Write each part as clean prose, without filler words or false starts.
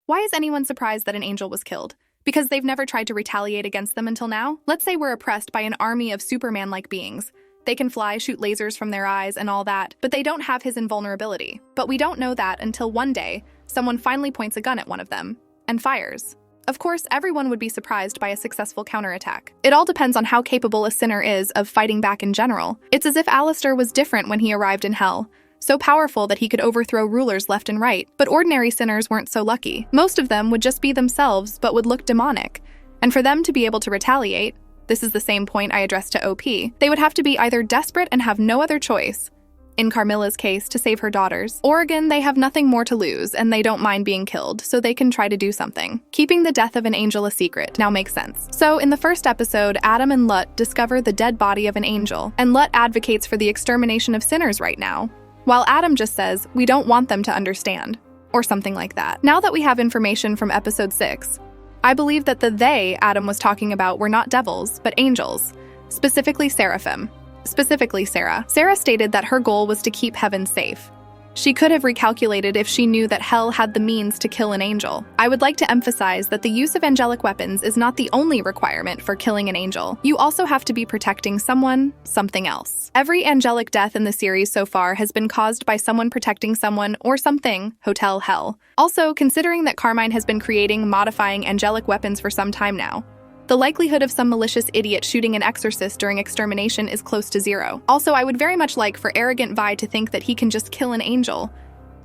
Why is anyone surprised that an angel was killed? Because they've never tried to retaliate against them until now? Let's say we're oppressed by an army of Superman-like beings. They can fly, shoot lasers from their eyes, and all that, but they don't have his invulnerability. But we don't know that until one day, someone finally points a gun at one of them and fires. Of course, everyone would be surprised by a successful counterattack. It all depends on how capable a sinner is of fighting back in general. It's as if Alastor was different when he arrived in hell, so powerful that he could overthrow rulers left and right. But ordinary sinners weren't so lucky. Most of them would just be themselves but would look demonic. And for them to be able to retaliate, this is the same point I addressed to OP, they would have to be either desperate and have no other choice, in Carmilla's case, to save her daughters. Oregon, they have nothing more to lose, and they don't mind being killed, so they can try to do something. Keeping the death of an angel a secret now makes sense. So, in the first episode, Adam and Lut discover the dead body of an angel, and Lut advocates for the extermination of sinners right now, while Adam just says, we don't want them to understand, or something like that. Now that we have information from episode 6, I believe that the they Adam was talking about were not devils, but angels, specifically seraphim. Specifically Sarah. Sarah stated that her goal was to keep heaven safe. She could have recalculated if she knew that hell had the means to kill an angel. I would like to emphasize that the use of angelic weapons is not the only requirement for killing an angel. You also have to be protecting someone, something else. Every angelic death in the series so far has been caused by someone protecting someone or something, Hotel Hell. Also, considering that Carmine has been creating, modifying angelic weapons for some time now, the likelihood of some malicious idiot shooting an exorcist during extermination is close to zero. Also, I would very much like for arrogant Vi to think that he can just kill an angel,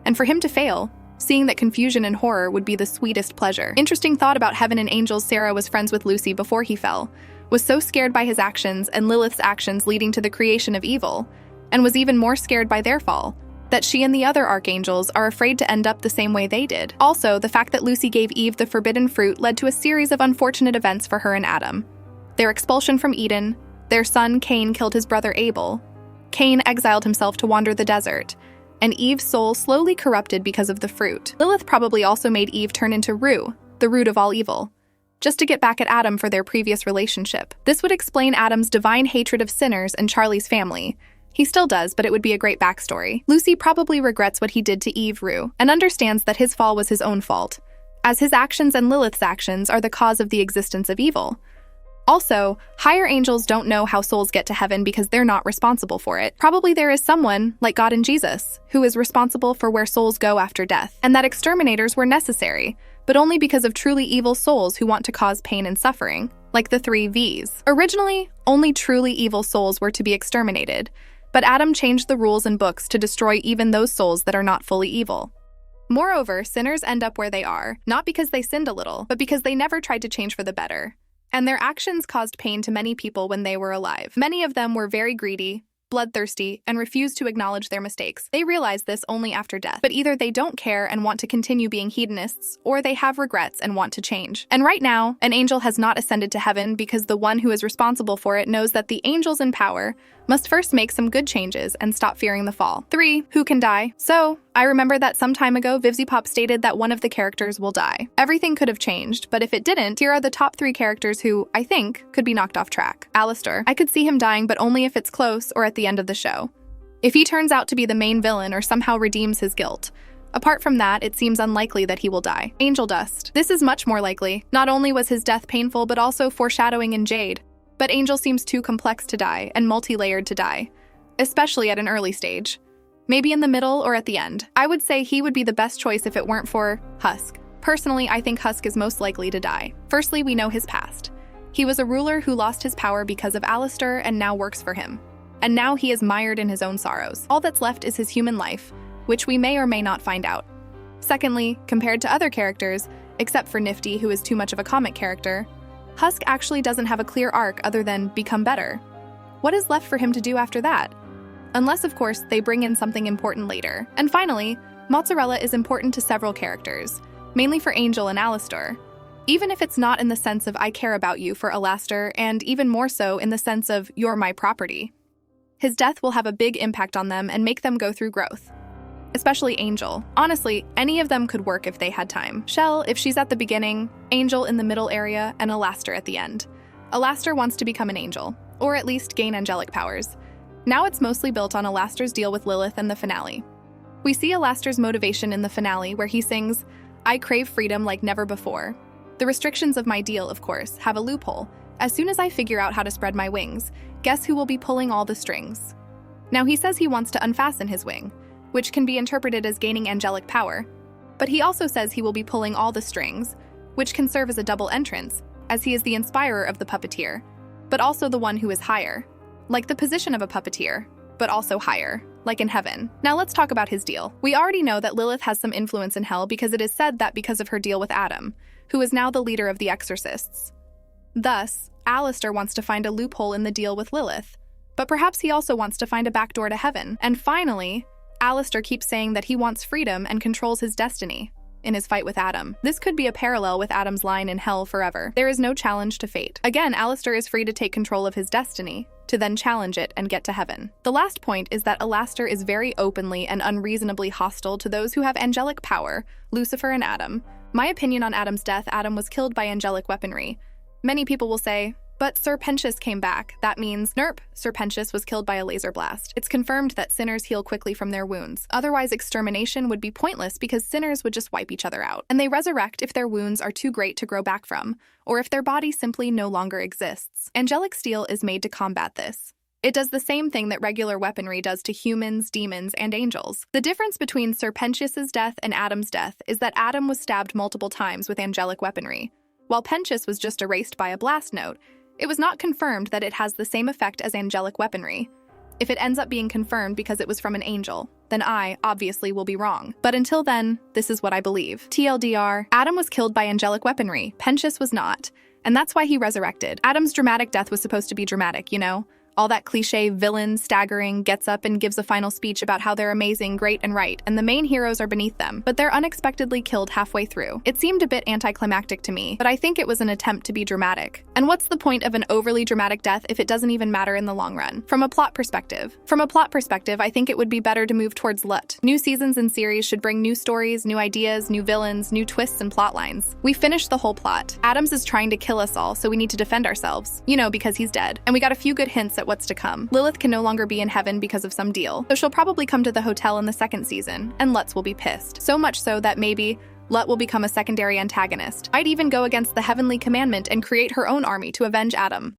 and for him to fail, seeing that confusion and horror would be the sweetest pleasure. Interesting thought about heaven and angels. Sarah was friends with Lucy before he fell, was so scared by his actions and Lilith's actions leading to the creation of evil, and was even more scared by their fall, that she and the other archangels are afraid to end up the same way they did. Also, the fact that Lucy gave Eve the forbidden fruit led to a series of unfortunate events for her and Adam. Their expulsion from Eden, their son Cain killed his brother Abel, Cain exiled himself to wander the desert, and Eve's soul slowly corrupted because of the fruit. Lilith probably also made Eve turn into Rue, the root of all evil, just to get back at Adam for their previous relationship. This would explain Adam's divine hatred of sinners and Charlie's family. He still does, but it would be a great backstory. Lucy probably regrets what he did to Eve Rue, and understands that his fall was his own fault, as his actions and Lilith's actions are the cause of the existence of evil. Also, higher angels don't know how souls get to heaven because they're not responsible for it. Probably there is someone, like God and Jesus, who is responsible for where souls go after death, and that exterminators were necessary, but only because of truly evil souls who want to cause pain and suffering, like the 3 V's. Originally, only truly evil souls were to be exterminated, but Adam changed the rules and books to destroy even those souls that are not fully evil. Moreover, sinners end up where they are, not because they sinned a little, but because they never tried to change for the better. And their actions caused pain to many people when they were alive. Many of them were very greedy, bloodthirsty, and refused to acknowledge their mistakes. They realize this only after death. But either they don't care and want to continue being hedonists, or they have regrets and want to change. And right now, an angel has not ascended to heaven because the one who is responsible for it knows that the angels in power must first make some good changes and stop fearing the fall. 3. Who can die? So, I remember that some time ago, VivziePop stated that one of the characters will die. Everything could have changed, but if it didn't, here are the top 3 characters who, I think, could be knocked off track. Alastor. I could see him dying, but only if it's close or at the end of the show. If he turns out to be the main villain or somehow redeems his guilt. Apart from that, it seems unlikely that he will die. Angel Dust. This is much more likely. Not only was his death painful, but also foreshadowing in Jade. But Angel seems too complex to die and multi-layered to die, especially at an early stage. Maybe in the middle or at the end. I would say he would be the best choice if it weren't for Husk. Personally, I think Husk is most likely to die. Firstly, we know his past. He was a ruler who lost his power because of Alastor and now works for him. And now he is mired in his own sorrows. All that's left is his human life, which we may or may not find out. Secondly, compared to other characters, except for Nifty, who is too much of a comic character, Husk actually doesn't have a clear arc other than become better. What is left for him to do after that? Unless, of course, they bring in something important later. And finally, Mozzarella is important to several characters, mainly for Angel and Alastor. Even if it's not in the sense of I care about you for Alastor, and even more so in the sense of you're my property. His death will have a big impact on them and make them go through growth. Especially Angel. Honestly, any of them could work if they had time. Shell, if she's at the beginning, Angel in the middle area, and Alastor at the end. Alastor wants to become an angel, or at least gain angelic powers. Now it's mostly built on Alastor's deal with Lilith and the finale. We see Alastor's motivation in the finale where he sings, I crave freedom like never before. The restrictions of my deal, of course, have a loophole. As soon as I figure out how to spread my wings, guess who will be pulling all the strings? Now he says he wants to unfasten his wing, which can be interpreted as gaining angelic power. But he also says he will be pulling all the strings, which can serve as a double entrance, as he is the inspirer of the puppeteer, but also the one who is higher. Like the position of a puppeteer, but also higher, like in heaven. Now let's talk about his deal. We already know that Lilith has some influence in hell because it is said that because of her deal with Adam, who is now the leader of the exorcists. Thus, Alastor wants to find a loophole in the deal with Lilith, but perhaps he also wants to find a backdoor to heaven. And finally, Alastor keeps saying that he wants freedom and controls his destiny in his fight with Adam. This could be a parallel with Adam's line in hell forever. There is no challenge to fate. Again, Alastor is free to take control of his destiny, to then challenge it and get to heaven. The last point is that Alastor is very openly and unreasonably hostile to those who have angelic power, Lucifer and Adam. My opinion on Adam's death: Adam was killed by angelic weaponry. Many people will say, but Sir Pentious came back. That means, nerp, Sir Pentious was killed by a laser blast. It's confirmed that sinners heal quickly from their wounds. Otherwise, extermination would be pointless because sinners would just wipe each other out. And they resurrect if their wounds are too great to grow back from, or if their body simply no longer exists. Angelic steel is made to combat this. It does the same thing that regular weaponry does to humans, demons, and angels. The difference between Sir Pentious's death and Adam's death is that Adam was stabbed multiple times with angelic weaponry, while Pentious was just erased by a blast note. It was not confirmed that it has the same effect as angelic weaponry. If it ends up being confirmed because it was from an angel, then I, obviously, will be wrong. But until then, this is what I believe. TLDR, Adam was killed by angelic weaponry, Pentious was not, and that's why he resurrected. Adam's dramatic death was supposed to be dramatic, you know? All that cliche villain, staggering, gets up and gives a final speech about how they're amazing, great, and right, and the main heroes are beneath them, but they're unexpectedly killed halfway through. It seemed a bit anticlimactic to me, but I think it was an attempt to be dramatic. And what's the point of an overly dramatic death if it doesn't even matter in the long run? From a plot perspective, I think it would be better to move towards LUT. New seasons and series should bring new stories, new ideas, new villains, new twists and plot lines. We finished the whole plot. Adams is trying to kill us all, so we need to defend ourselves. You know, because he's dead. And we got a few good hints at what's to come. Lilith can no longer be in heaven because of some deal, so she'll probably come to the hotel in the second season, and Lutz will be pissed. So much so that maybe Lut will become a secondary antagonist. Might even go against the heavenly commandment and create her own army to avenge Adam.